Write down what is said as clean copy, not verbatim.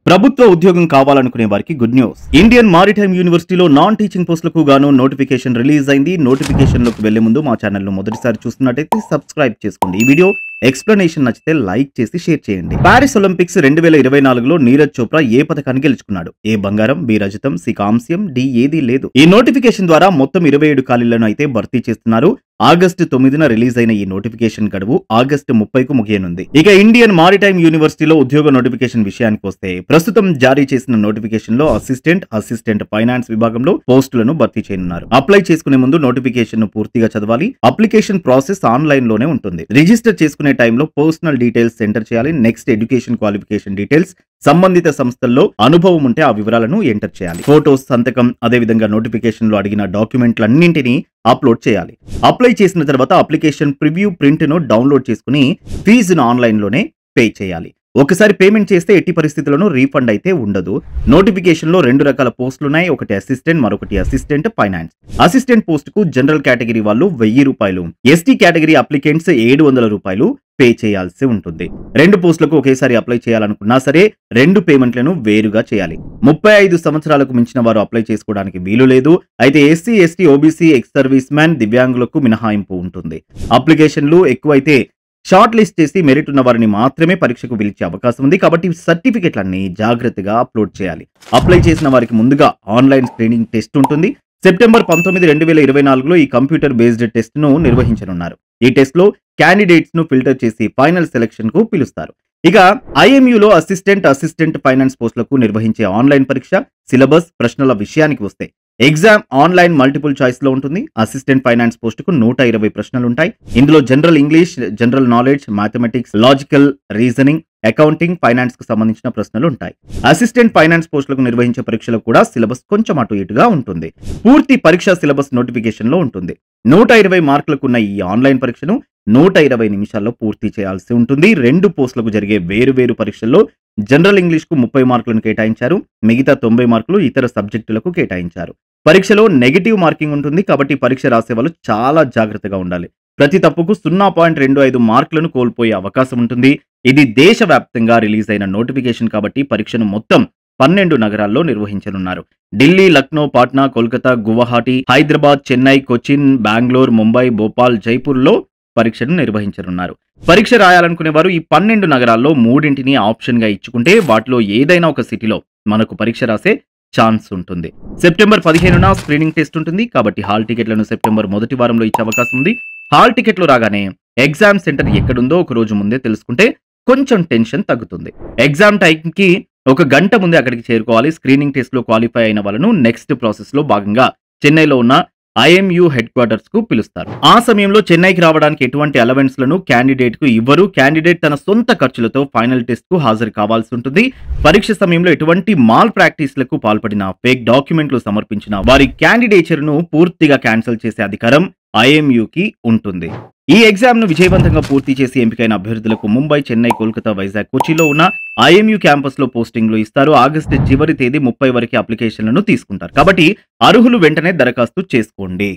ప్రభుత్వ ఉద్యోగం కావాలనుకునే వారికి గుడ్ న్యూస్. ఇండియన్ మారిటైమ్ యూనివర్సిటీలో నాన్ టీచింగ్ పోస్టులకు గాను నోటిఫికేషన్ రిలీజ్ అయింది. నోటిఫికేషన్ లోకి వెళ్లే ముందు మా ఛానల్ ను మొదటిసారి చూస్తున్నట్టయితే సబ్స్క్రైబ్ చేసుకోండి. ఈ వీడియో ఎక్స్ప్లెనేషన్ నచ్చితే లైక్ చేసి షేర్ చేయండి. పారిస్ ఒలింపిక్స్ 2024లో నీరజ్ చోప్రా ఏ పథకాన్ని గెలుచుకున్నాడు? ఏ బంగారం, బి రజతం, సి కాంస్యం, డి ఏదీ లేదు. ఈ నోటిఫికేషన్ ద్వారా మొత్తం 27 ఖాళీలను అయితే భర్తీ చేస్తున్నారు. ఆగస్టు 9న రిలీజ్ అయిన ఈ నోటిఫికేషన్ గడువు ఆగస్టు 30కు ముగియనుంది. ఇక ఇండియన్ మారిటైమ్ యూనివర్సిటీలో ఉద్యోగ నోటిఫికేషన్ విషయానికి వస్తే ప్రస్తుతం జారీ చేసిన నోటిఫికేషన్ లో అసిస్టెంట్ ఫైనాన్స్ విభాగంలో పోస్టులను భర్తీ చేయనున్నారు. అప్లై చేసుకునే ముందు నోటిఫికేషన్ ను పూర్తిగా చదవాలి. అప్లికేషన్ ప్రాసెస్ ఆన్లైన్ లోనే ఉంటుంది. రిజిస్టర్ చేసుకునే టైంలో పర్సనల్ డీటెయిల్స్ ఎంటర్ చేయాలి. నెక్స్ట్ ఎడ్యుకేషన్ క్వాలిఫికేషన్ డీటెయిల్స్, సంబంధిత సంస్థల్లో అనుభవం ఉంటే ఆ వివరాలను ఎంటర్ చేయాలి. ఫోటోస్, సంతకం, అదేవిధంగా నోటిఫికేషన్ లో అడిగిన డాక్యుమెంట్లన్నింటినీ అప్లోడ్ చేయాలి. అప్లై చేసిన తర్వాత అప్లికేషన్ ప్రివ్యూ ప్రింట్ ను డౌన్లోడ్ చేసుకుని ఫీజును ఆన్లైన్ లోనే పే చేయాలి. ఒకసారి పేమెంట్ చేస్తే ఎట్టి పరిస్థితుల్లోనూ రీఫండ్ అయితే ఉండదు. నోటిఫికేషన్ లో 2 రకాల పోస్టులున్నాయి. ఒకటి అసిస్టెంట్, మరొకటి అసిస్టెంట్ ఫైనాన్స్. అసిస్టెంట్ పోస్ట్ కు జనరల్ కేటగిరీ వాళ్ళు 1000 రూపాయలు, ఎస్టీ కేటగిరీ అప్లికెంట్స్ 700 రూపాయలు పే చేయాల్సి ఉంటుంది. 2 పోస్టులకు ఒకేసారి అప్లై చేయాలనుకున్నా సరే 2 పేమెంట్లను వేరుగా చేయాలి. 35 సంవత్సరాలకు మించిన వారు అప్లై చేసుకోవడానికి వీలు లేదు. అయితే SC, ST, OBC, ex service man, దివ్యాంగులకు మినహాయింపు ఉంటుంది. అప్లికేషన్లు ఎక్కువైతే షార్ట్ లిస్ట్ చేసి మెరిట్ ఉన్న వారిని మాత్రమే పరీక్షకు పిలిచే అవకాశం ఉంది. కాబట్టి సర్టిఫికెట్లన్నీ జాగ్రత్తగా అప్లోడ్ చేయాలి. అప్లై చేసిన వారికి ముందుగా ఆన్లైన్ స్క్రీనింగ్ టెస్ట్ ఉంటుంది. సెప్టెంబర్ 19, 2024లో ఈ కంప్యూటర్ బేస్డ్ టెస్ట్ ను నిర్వహించనున్నారు. ఈ టెస్ట్ లో క్యాండిడేట్స్ ను ఫిల్టర్ చేసి ఫైనల్ సెలక్షన్ కు పిలుస్తారు. ఇక ఐఎంయూలో అసిస్టెంట్ ఫైనాన్స్ పోస్టులకు నిర్వహించే ఆన్లైన్ పరీక్ష, సిలబస్, ప్రశ్నల విషయానికి వస్తే ఎగ్జామ్ ఆన్లైన్ మల్టిపుల్ చాయిస్ లో ఉంటుంది. అసిస్టెంట్ ఫైనాన్స్ పోస్టుకు 120 ప్రశ్నలు ఉంటాయి. ఇందులో general English, general knowledge, mathematics, logical reasoning, accounting, finance కు సంబంధించిన ప్రశ్నలు ఉంటాయి. అసిస్టెంట్ ఫైనాన్స్ పోస్టులకు నిర్వహించే పరీక్షలకు కూడా సిలబస్ కొంచెం అటు ఇటుగా ఉంటుంది. పూర్తి పరీక్ష సిలబస్ నోటిఫికేషన్ లో ఉంటుంది. 120 మార్కులకున్న ఈ ఆన్లైన్ పరీక్షను 120 నిమిషాల్లో పూర్తి చేయాల్సి ఉంటుంది. 2 పోస్టులకు జరిగే వేరు పరీక్షల్లో జనరల్ ఇంగ్లీష్ కు 30 మార్కులను కేటాయించారు. మిగతా 90 మార్కులు ఇతర సబ్జెక్టులకు కేటాయించారు. పరీక్షలో నెగటివ్ మార్కింగ్ ఉంటుంది. కాబట్టి పరీక్ష రాసే వాళ్ళు చాలా జాగ్రత్తగా ఉండాలి. ప్రతి తప్పుకు 0.25 మార్కులను కోల్పోయే అవకాశం ఉంటుంది. ఇది దేశవ్యాప్తంగా రిలీజ్ అయిన నోటిఫికేషన్ కాబట్టి పరీక్షను మొత్తం 12 నగరాల్లో నిర్వహించనున్నారు. ఢిల్లీ, లక్నో, పాట్నా, కోల్కతా, గువాహటి, హైదరాబాద్, చెన్నై, కొచ్చిన్, బెంగళూరు, ముంబై, భోపాల్, జైపూర్లో పరీక్షను నిర్వహించనున్నారు. పరీక్ష రాయాలనుకునే వారు ఈ 12 నగరాల్లో 3ంటిని ఆప్షన్ గా ఇచ్చుకుంటే వాటిలో ఏదైనా ఒక సిటీలో మనకు పరీక్ష రాసే ఛాన్స్ ఉంటుంది. సెప్టెంబర్ 15న స్క్రీనింగ్ టెస్ట్ ఉంటుంది. కాబట్టి హాల్ టికెట్లను సెప్టెంబర్ మొదటి వారంలో ఇచ్చే అవకాశం ఉంది. హాల్ టికెట్లు రాగానే ఎగ్జామ్ సెంటర్ ఎక్కడుందో ఒక రోజు ముందే తెలుసుకుంటే కొంచెం టెన్షన్ తగ్గుతుంది. ఎగ్జామ్ టైంకి 1 గంట ముందే అక్కడికి చేరుకోవాలి. స్క్రీనింగ్ టెస్ట్ లో క్వాలిఫై అయిన వాళ్ళను నెక్స్ట్ ప్రాసెస్ లో భాగంగా చెన్నైలో ఉన్న ఐఎంయూ హెడ్ క్వార్టర్స్ కు పిలుస్తారు. ఆ సమయంలో చెన్నైకి రావడానికి ఎటువంటి అలవెన్స్ లను క్యాండిడేట్ కు ఇవ్వరు. క్యాండిడేట్ తన సొంత ఖర్చులతో ఫైనల్ టెస్ట్ కు హాజరు కావాల్సి ఉంటుంది. పరీక్ష సమయంలో ఎటువంటి మాల్ ప్రాక్టీస్ లకు పాల్పడిన, ఫేక్ డాక్యుమెంట్లు సమర్పించిన వారి క్యాండిడేచర్ ను పూర్తిగా క్యాన్సిల్ చేసే అధికారం ఐఎంయూకి ఉంటుంది. ఈ ఎగ్జామ్ ను విజయవంతంగా పూర్తి చేసి ఎంపికైన అభ్యర్థులకు ముంబై, చెన్నై, కోల్కతా, వైజాగ్, కొచ్చిలో ఉన్న ఐఎంయూ క్యాంపస్ లో పోస్టింగ్లు ఇస్తారు. ఆగస్టు చివరి తేదీ 30 వరకు అప్లికేషన్లను తీసుకుంటారు. కాబట్టి అర్హులు వెంటనే దరఖాస్తు చేసుకోండి.